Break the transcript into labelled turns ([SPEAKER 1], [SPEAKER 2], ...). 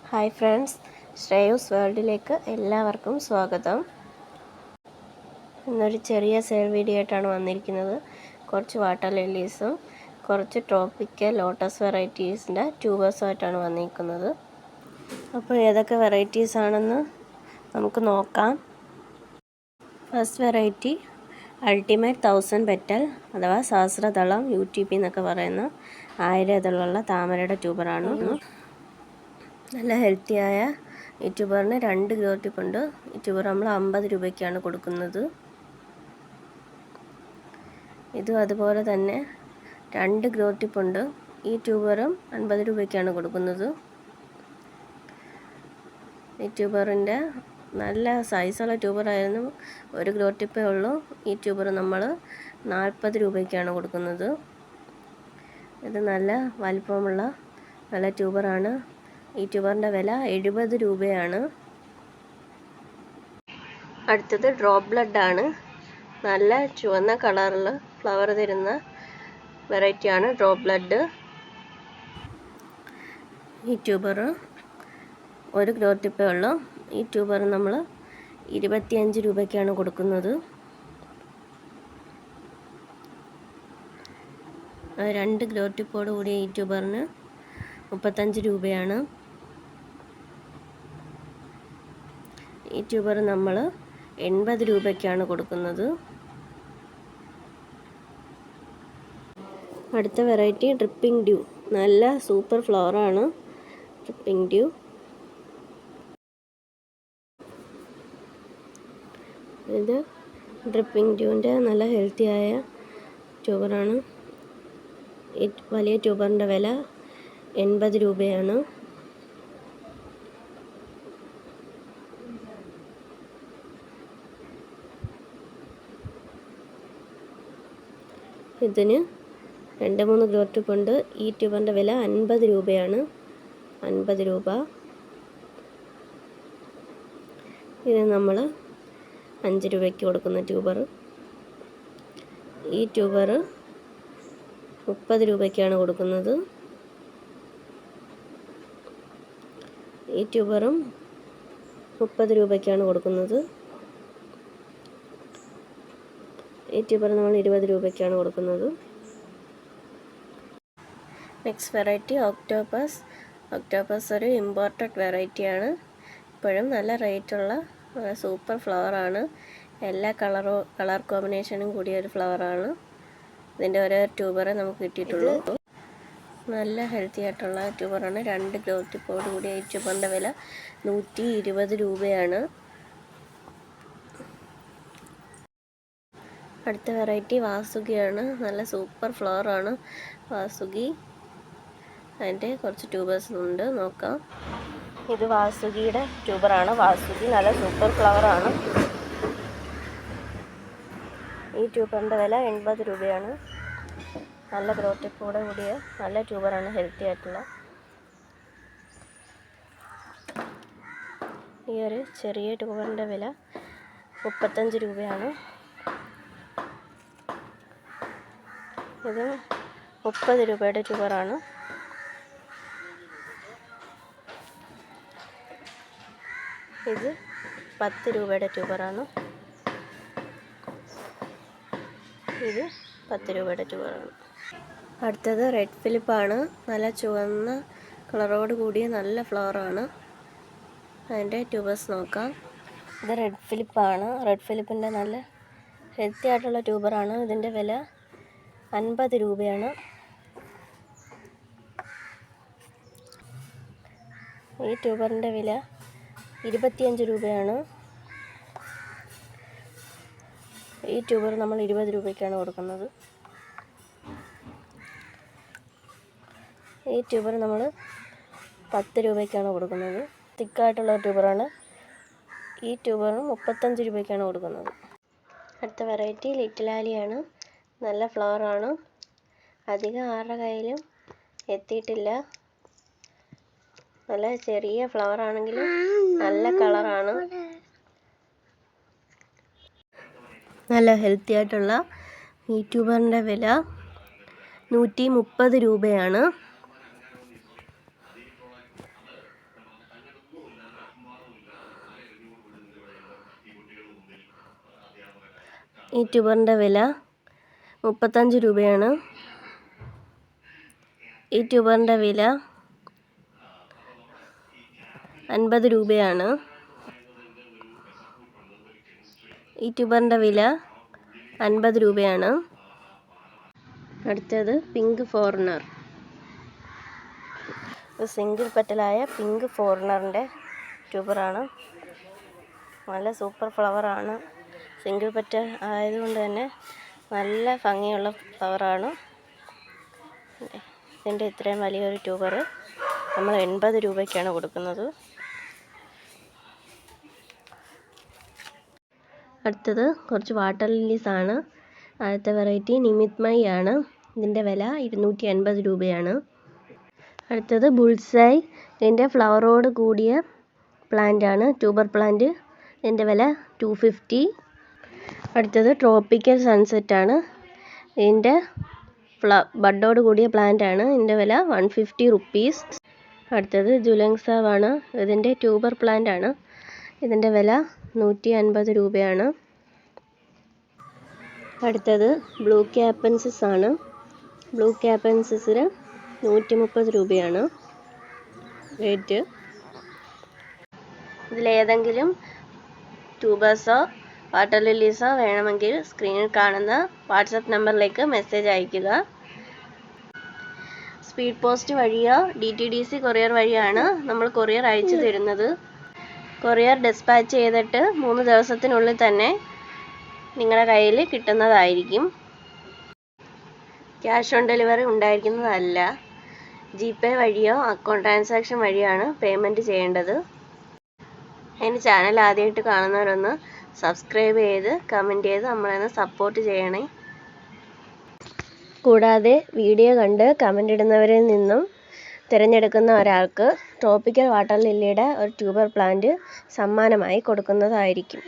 [SPEAKER 1] Hi friends, ശ്രേയൂസ് വേൾഡിലേക്ക് എല്ലാവർക്കും സ്വാഗതം. ഇന്നൊരു ചെറിയ സെയിൽ വീഡിയോ ആയിട്ടാണ് വന്നിരിക്കുന്നത്. കുറച്ച് വാട്ടർ ലില്ലീസും കുറച്ച് ട്രോപ്പിക്കൽ ലോട്ടസ് വെറൈറ്റീസിൻ്റെ ട്യൂബേഴ്സുമായിട്ടാണ് വന്നിരിക്കുന്നത്. അപ്പോൾ ഏതൊക്കെ വെറൈറ്റീസ് ആണെന്ന് നമുക്ക് നോക്കാം. ഫസ്റ്റ് വെറൈറ്റി അൾട്ടിമേറ്റ് 1000 പെറ്റൽ അഥവാ സഹസ്രദളം UTP എന്നൊക്കെ പറയുന്ന 1000 ഇതളുള്ള താമരയുടെ ട്യൂബറാണ്. നല്ല ഹെൽത്തിയായ ഈ ട്യൂബറിന് 2 ഗ്രോ ടിപ്പുണ്ട്. ഈ ട്യൂബർ നമ്മൾ 50 രൂപയ്ക്കാണ് കൊടുക്കുന്നത്. ഇതും അതുപോലെ തന്നെ 2 ഗ്രോ ടിപ്പുണ്ട്. ഈ ട്യൂബറും 50 രൂപയ്ക്കാണ് കൊടുക്കുന്നത്. ഈ ട്യൂബറിൻ്റെ നല്ല സൈസുള്ള ട്യൂബറായിരുന്നു. 1 ഗ്രോ ടിപ്പേ ഉള്ളൂ. ഈ ട്യൂബർ നമ്മൾ 40 രൂപയ്ക്കാണ് കൊടുക്കുന്നത്. ഇത് നല്ല വലിപ്പമുള്ള നല്ല ട്യൂബറാണ്. ഈ ട്യൂബറിൻ്റെ വില 70 രൂപയാണ്. അടുത്തത് ഡ്രോപ്പ് ബ്ലഡാണ്. നല്ല ചുവന്ന കളറിൽ ഫ്ലവർ തരുന്ന വെറൈറ്റിയാണ് ഡ്രോപ്പ് ബ്ലഡ്. ഈ ട്യൂബർ 1 ഗ്രോ ടിപ്പേ ഉള്ളൂ. ഈ ട്യൂബർ നമ്മൾ 25 രൂപയ്ക്കാണ് കൊടുക്കുന്നത്. 2 ഗ്രോ ടിപ്പോട് കൂടിയ ഈ ട്യൂബറിന് 35 രൂപയാണ്. ഈ ട്യൂബർ നമ്മൾ 80 രൂപയ്ക്കാണ് കൊടുക്കുന്നത്. അടുത്ത വെറൈറ്റി ഡ്രിപ്പിംഗ് ഡ്യൂ. നല്ല സൂപ്പർ ഫ്ലവറാണ് ഡ്രിപ്പിംഗ് ഡ്യൂ. ഇത് ഡ്രിപ്പിംഗ് ഡ്യൂവിൻ്റെ നല്ല ഹെൽത്തിയായ ട്യൂബറാണ്. ഈ വലിയ ട്യൂബറിൻ്റെ വില 80 രൂപയാണ്. ഇതിന് 2-3 ഗ്രോ ടിപ്പുണ്ട്. ഈ ട്യൂബറിൻ്റെ വില 50 രൂപയാണ്. 50 രൂപ. ഇത് നമ്മൾ 5 രൂപയ്ക്ക് കൊടുക്കുന്ന ട്യൂബർ. ഈ ട്യൂബർ 30 രൂപയ്ക്കാണ് കൊടുക്കുന്നത്. ഈ ട്യൂബറും 30 രൂപയ്ക്കാണ് കൊടുക്കുന്നത്. ഈ ട്യൂബർ നമ്മൾ 20 രൂപയ്ക്കാണ് കൊടുക്കുന്നത്. Next variety octopus. ഒക്ടോപ്പസ് ഒരു ഇമ്പോർട്ടഡ് വെറൈറ്റിയാണ്. ഇപ്പോഴും നല്ല റേറ്റുള്ള സൂപ്പർ ഫ്ലവറാണ്. എല്ലാ കളർ കോമ്പിനേഷനും കൂടിയ ഒരു ഫ്ലവറാണ്. ഇതിൻ്റെ ഓരോ ട്യൂബറെ നമുക്ക് കിട്ടിയിട്ടുള്ളൂ. നല്ല ഹെൽത്തി ആയിട്ടുള്ള ട്യൂബറാണ്. 2 ഗ്രോ ടിപ്പോട് കൂടിയ ഈ ട്യൂബറിൻ്റെ വില 120 രൂപയാണ്. അടുത്ത വെറൈറ്റി വാസുകിയാണ്. നല്ല സൂപ്പർ ഫ്ലവറാണ് വാസുകി. അതിൻ്റെ കുറച്ച് ട്യൂബേഴ്സ് ഉണ്ട്, നോക്കാം. ഇത് വാസുകിയുടെ ട്യൂബറാണ്. വാസുകി നല്ല സൂപ്പർ ഫ്ലവറാണ്. ഈ ട്യൂബറിൻ്റെ വില 80 രൂപയാണ്. നല്ല ഗ്രോ ടിപ്പോടെ കൂടിയ നല്ല ട്യൂബറാണ്, ഹെൽത്തി ആയിട്ടുള്ള. ഈ ഒരു ചെറിയ ട്യൂബറിൻ്റെ വില 35 രൂപയാണ്. ഇത് 30 രൂപയുടെ ട്യൂബറാണ്. ഇത് 10 രൂപയുടെ ട്യൂബറാണ്. ഇത് 10 രൂപയുടെ ട്യൂബറാണ്. അടുത്തത് റെഡ് ഫിലിപ്പാണ്. നല്ല ചുവന്ന കളറോട് കൂടിയ നല്ല ഫ്ലവറാണ്. അതിൻ്റെ ട്യൂബേഴ്സ് നോക്കാം. ഇത് റെഡ് ഫിലിപ്പാണ്. റെഡ് ഫിലിപ്പിൻ്റെ നല്ല ഹെൽത്തി ആയിട്ടുള്ള ട്യൂബറാണ്. ഇതിൻ്റെ വില 50 രൂപയാണ്. ഈ ട്യൂബറിൻ്റെ വില 25 രൂപയാണ്. ഈ ട്യൂബർ നമ്മൾ 20 രൂപയ്ക്കാണ് കൊടുക്കുന്നത്. ഈ ട്യൂബർ നമ്മൾ 10 രൂപയ്ക്കാണ് കൊടുക്കുന്നത്. തിക്കായിട്ടുള്ള ട്യൂബറാണ്. ഈ ട്യൂബറിന് 35 രൂപയ്ക്കാണ് കൊടുക്കുന്നത്. അടുത്ത വെറൈറ്റി ലിറ്റിൽ ആലിയാണ്. നല്ല ഫ്ലവറാണ്. അധികം ആരുടെ കയ്യിലും എത്തിയിട്ടില്ല. നല്ല ചെറിയ ഫ്ലവർ ആണെങ്കിലും നല്ല കളറാണ്. നല്ല ഹെൽത്തി ആയിട്ടുള്ള ഈ ട്യൂബറിൻ്റെ വില 130 രൂപയാണ്. ഈ ട്യൂബറിൻ്റെ വില 35 രൂപയാണ്. ഈ ട്യൂബറിൻ്റെ വില 50 രൂപയാണ്. ഈ ട്യൂബറിൻ്റെ വില 50 രൂപയാണ്. അടുത്തത് പിങ്ക് ഫോറിനർ. സിംഗിൾ പെറ്റലായ പിങ്ക് ഫോറിനറിൻ്റെ ട്യൂബറാണ്. നല്ല സൂപ്പർ ഫ്ലവറാണ്. സിംഗിൾ പെറ്റൽ ആയതുകൊണ്ട് തന്നെ നല്ല ഭംഗിയുള്ള ഫ്ലവറാണ്. ഇതിൻ്റെ ഇത്രയും വലിയൊരു ട്യൂബർ നമ്മൾ 80 രൂപയ്ക്കാണ് കൊടുക്കുന്നത്. അടുത്തത് കുറച്ച് വാട്ടർ ലില്ലീസാണ്. ആദ്യത്തെ വെറൈറ്റി നിമിത്മയി ആണ്. ഇതിൻ്റെ വില 280 രൂപയാണ്. അടുത്തത് ബുൾസൈ. ഇതിൻ്റെ ഫ്ലവറോട് കൂടിയ പ്ലാന്റാണ്, ട്യൂബർ പ്ലാന്റ്. ഇതിൻ്റെ വില 250. അടുത്തത് ട്രോപ്പിക്കൽ സൺസെറ്റാണ്. ഇതിൻ്റെ ബഡോട് കൂടിയ പ്ലാന്റാണ്. ഇതിൻ്റെ വില 150 റുപ്പീസ്. അടുത്തത് ജുലങ്സാവാണ്. ഇതിൻ്റെ ട്യൂബർ പ്ലാന്റാണ്. ഇതിൻ്റെ വില 150 രൂപയാണ്. അടുത്തത് ബ്ലൂ ക്യാപ്പൻസിസ് ആണ്. ബ്ലൂ ക്യാപ്പൻസിസിന് 130 രൂപയാണ് റേറ്റ്. ഇതിലേതെങ്കിലും ട്യൂബേഴ്സോ വാട്ടർ ലില്ലീസോ വേണമെങ്കിൽ സ്ക്രീനിൽ കാണുന്ന വാട്സപ്പ് നമ്പറിലേക്ക് മെസ്സേജ് അയയ്ക്കുക. സ്പീഡ് പോസ്റ്റ് വഴിയോ DTDC കൊറിയർ വഴിയാണ് നമ്മൾ കൊറിയർ അയച്ചു തരുന്നത്. കൊറിയർ ഡിസ്പാച്ച് ചെയ്തിട്ട് 3 ദിവസത്തിനുള്ളിൽ തന്നെ നിങ്ങളുടെ കയ്യിൽ കിട്ടുന്നതായിരിക്കും. ക്യാഷ് ഓൺ ഡെലിവറി ഉണ്ടായിരിക്കുന്നതല്ല. GPay വഴിയോ അക്കൗണ്ട് ട്രാൻസാക്ഷൻ വഴിയാണ് പേയ്മെൻറ്റ് ചെയ്യേണ്ടത്. എൻ്റെ ചാനൽ ആദ്യമായിട്ട് കാണുന്നവരൊന്ന് സബ്സ്ക്രൈബ് ചെയ്ത് കമൻറ്റ് ചെയ്ത് നമ്മളെ സപ്പോർട്ട് ചെയ്യണേ. കൂടാതെ വീഡിയോ കണ്ട് കമൻ്റ് ഇടുന്നവരിൽ നിന്നും തിരഞ്ഞെടുക്കുന്ന ഒരാൾക്ക് ട്രോപ്പിക്കൽ വാട്ടർ ലില്ലിയുടെ ഒരു ട്യൂബർ പ്ലാന്റ് സമ്മാനമായി കൊടുക്കുന്നതായിരിക്കും.